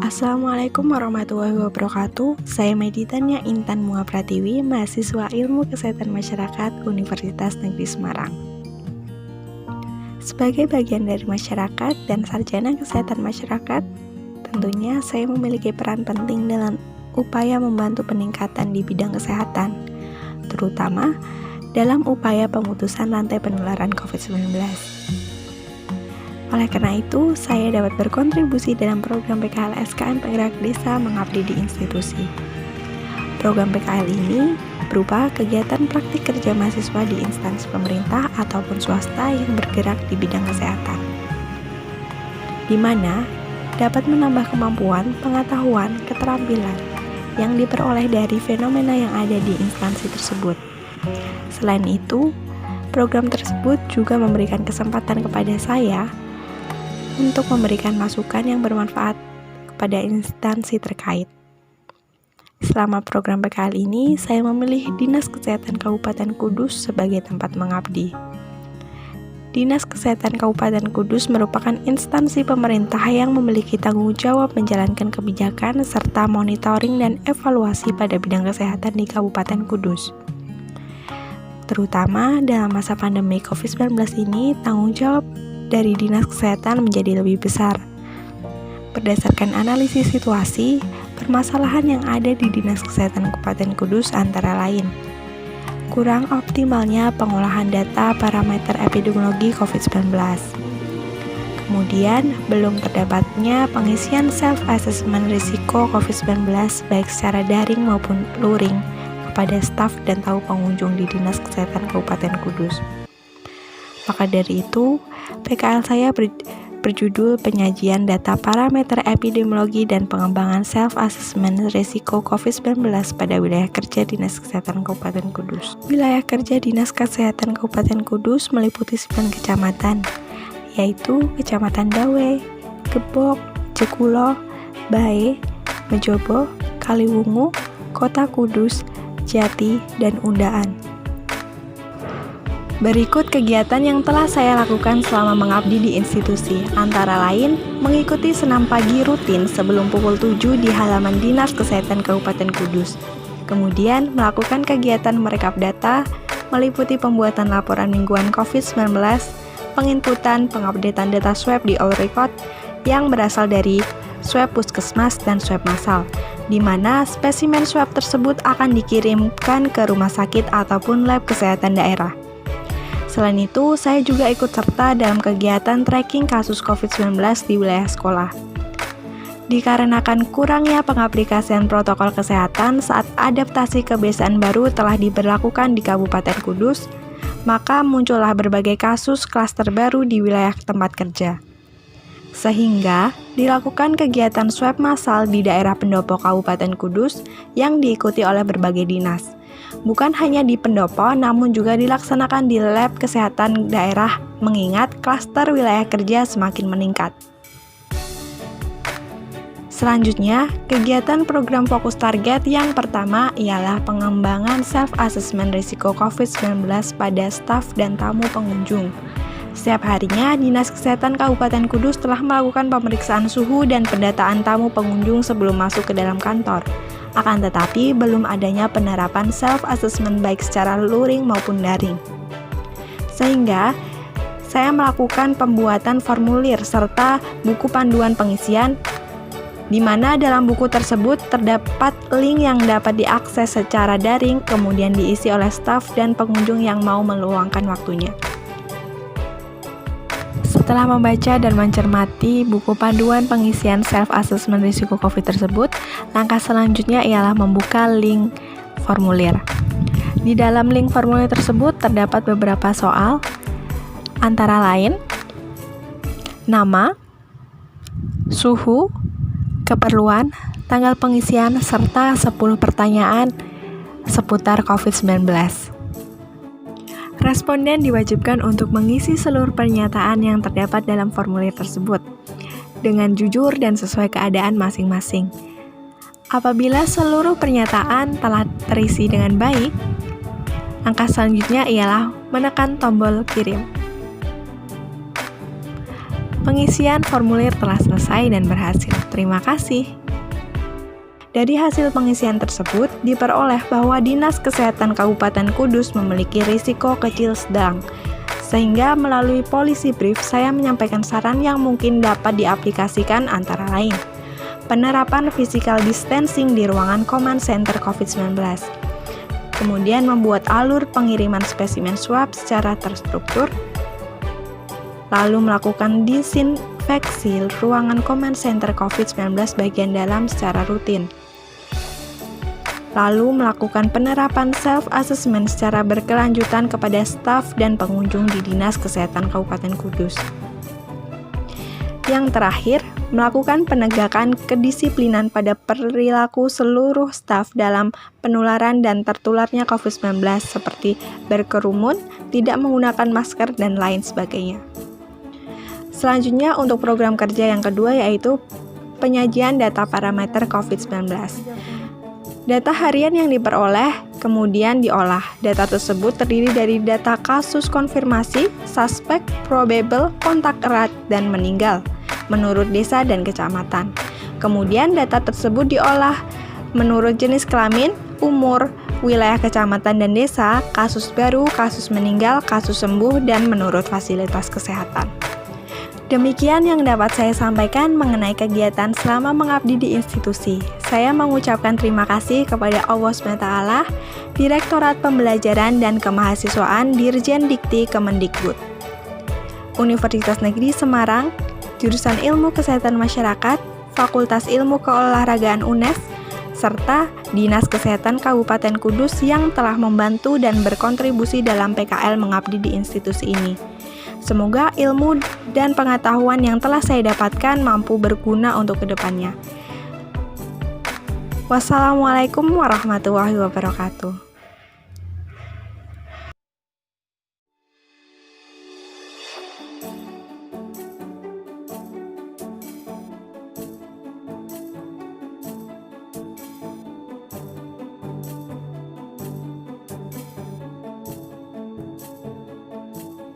Assalamualaikum warahmatullahi wabarakatuh. Saya Meditania Intan Mua Pratiwi, mahasiswa Ilmu Kesehatan Masyarakat Universitas Negeri Semarang. Sebagai bagian dari masyarakat dan sarjana kesehatan masyarakat, tentunya saya memiliki peran penting dalam upaya membantu peningkatan di bidang kesehatan, terutama dalam upaya pemutusan rantai penularan COVID-19. Oleh karena itu, saya dapat berkontribusi dalam program PKL SKM Penggerak Desa Mengabdi di Institusi. Program PKL ini berupa kegiatan praktik kerja mahasiswa di instansi pemerintah ataupun swasta yang bergerak di bidang kesehatan, di mana dapat menambah kemampuan, pengetahuan, keterampilan yang diperoleh dari fenomena yang ada di instansi tersebut. Selain itu, program tersebut juga memberikan kesempatan kepada saya untuk memberikan masukan yang bermanfaat kepada instansi terkait. Selama program PKL ini, saya memilih Dinas Kesehatan Kabupaten Kudus sebagai tempat mengabdi. Dinas Kesehatan Kabupaten Kudus merupakan instansi pemerintah yang memiliki tanggung jawab menjalankan kebijakan serta monitoring dan evaluasi pada bidang kesehatan di Kabupaten Kudus. Terutama dalam masa pandemi COVID-19 ini, tanggung jawab dari Dinas Kesehatan menjadi lebih besar. Berdasarkan analisis situasi, permasalahan yang ada di Dinas Kesehatan Kabupaten Kudus antara lain: kurang optimalnya pengolahan data parameter epidemiologi COVID-19. Kemudian, belum terdapatnya pengisian self-assessment risiko COVID-19 baik secara daring maupun luring kepada staf dan tamu pengunjung di Dinas Kesehatan Kabupaten Kudus. Maka dari itu, PKL saya berjudul Penyajian Data Parameter Epidemiologi dan Pengembangan Self-Assessment Risiko COVID-19 pada Wilayah Kerja Dinas Kesehatan Kabupaten Kudus. Wilayah kerja Dinas Kesehatan Kabupaten Kudus meliputi 9 kecamatan, yaitu Kecamatan Dawe, Gebok, Jekulo, Bae, Mejobo, Kaliwungu, Kota Kudus, Jati, dan Undaan. Berikut kegiatan yang telah saya lakukan selama mengabdi di institusi, antara lain mengikuti senam pagi rutin sebelum pukul 7 di halaman Dinas Kesehatan Kabupaten Kudus. Kemudian melakukan kegiatan merekap data, meliputi pembuatan laporan mingguan COVID-19, penginputan pengupdatean data swab di all record yang berasal dari swab puskesmas dan swab massal, di mana spesimen swab tersebut akan dikirimkan ke rumah sakit ataupun lab kesehatan daerah. Selain itu, saya juga ikut serta dalam kegiatan tracking kasus COVID-19 di wilayah sekolah. Dikarenakan kurangnya pengaplikasian protokol kesehatan saat adaptasi kebiasaan baru telah diberlakukan di Kabupaten Kudus, maka muncullah berbagai kasus klaster baru di wilayah tempat kerja. Sehingga dilakukan kegiatan swab massal di daerah pendopo Kabupaten Kudus yang diikuti oleh berbagai dinas. Bukan hanya di pendopo, namun juga dilaksanakan di lab kesehatan daerah mengingat klaster wilayah kerja semakin meningkat. Selanjutnya, kegiatan program fokus target yang pertama ialah pengembangan self-assessment risiko COVID-19 pada staf dan tamu pengunjung. Setiap harinya, Dinas Kesehatan Kabupaten Kudus telah melakukan pemeriksaan suhu dan pendataan tamu pengunjung sebelum masuk ke dalam kantor. Akan tetapi, belum adanya penerapan self-assessment baik secara luring maupun daring. Sehingga, saya melakukan pembuatan formulir serta buku panduan pengisian, di mana dalam buku tersebut terdapat link yang dapat diakses secara daring, kemudian diisi oleh staf dan pengunjung yang mau meluangkan waktunya. Setelah membaca dan mencermati buku panduan pengisian self-assessment risiko COVID tersebut, langkah selanjutnya ialah membuka link formulir. Di dalam link formulir tersebut terdapat beberapa soal, antara lain nama, suhu, keperluan, tanggal pengisian, serta 10 pertanyaan seputar COVID-19. Responden diwajibkan untuk mengisi seluruh pernyataan yang terdapat dalam formulir tersebut dengan jujur dan sesuai keadaan masing-masing. Apabila seluruh pernyataan telah terisi dengan baik, langkah selanjutnya ialah menekan tombol kirim. Pengisian formulir telah selesai dan berhasil. Terima kasih. Dari hasil pengisian tersebut, diperoleh bahwa Dinas Kesehatan Kabupaten Kudus memiliki risiko kecil sedang. Sehingga melalui policy brief, saya menyampaikan saran yang mungkin dapat diaplikasikan antara lain. Penerapan physical distancing di ruangan command center COVID-19. Kemudian membuat alur pengiriman spesimen swab secara terstruktur. Lalu melakukan disinfeksi ruangan command center COVID-19 bagian dalam secara rutin. Lalu melakukan penerapan self-assessment secara berkelanjutan kepada staf dan pengunjung di Dinas Kesehatan Kabupaten Kudus. Yang terakhir, melakukan penegakan kedisiplinan pada perilaku seluruh staf dalam penularan dan tertularnya COVID-19 seperti berkerumun, tidak menggunakan masker, dan lain sebagainya. Selanjutnya untuk program kerja yang kedua yaitu penyajian data parameter COVID-19. Data harian yang diperoleh kemudian diolah. Data tersebut terdiri dari data kasus konfirmasi, suspek, probable, kontak erat, dan meninggal menurut desa dan kecamatan. Kemudian data tersebut diolah menurut jenis kelamin, umur, wilayah kecamatan dan desa, kasus baru, kasus meninggal, kasus sembuh, dan menurut fasilitas kesehatan. Demikian yang dapat saya sampaikan mengenai kegiatan selama mengabdi di institusi. Saya mengucapkan terima kasih kepada Allah SWT, Direktorat Pembelajaran dan Kemahasiswaan Dirjen Dikti Kemendikbud, Universitas Negeri Semarang, Jurusan Ilmu Kesehatan Masyarakat, Fakultas Ilmu Keolahragaan UNES, serta Dinas Kesehatan Kabupaten Kudus yang telah membantu dan berkontribusi dalam PKL mengabdi di institusi ini. Semoga ilmu dan pengetahuan yang telah saya dapatkan mampu berguna untuk kedepannya. Wassalamualaikum warahmatullahi wabarakatuh.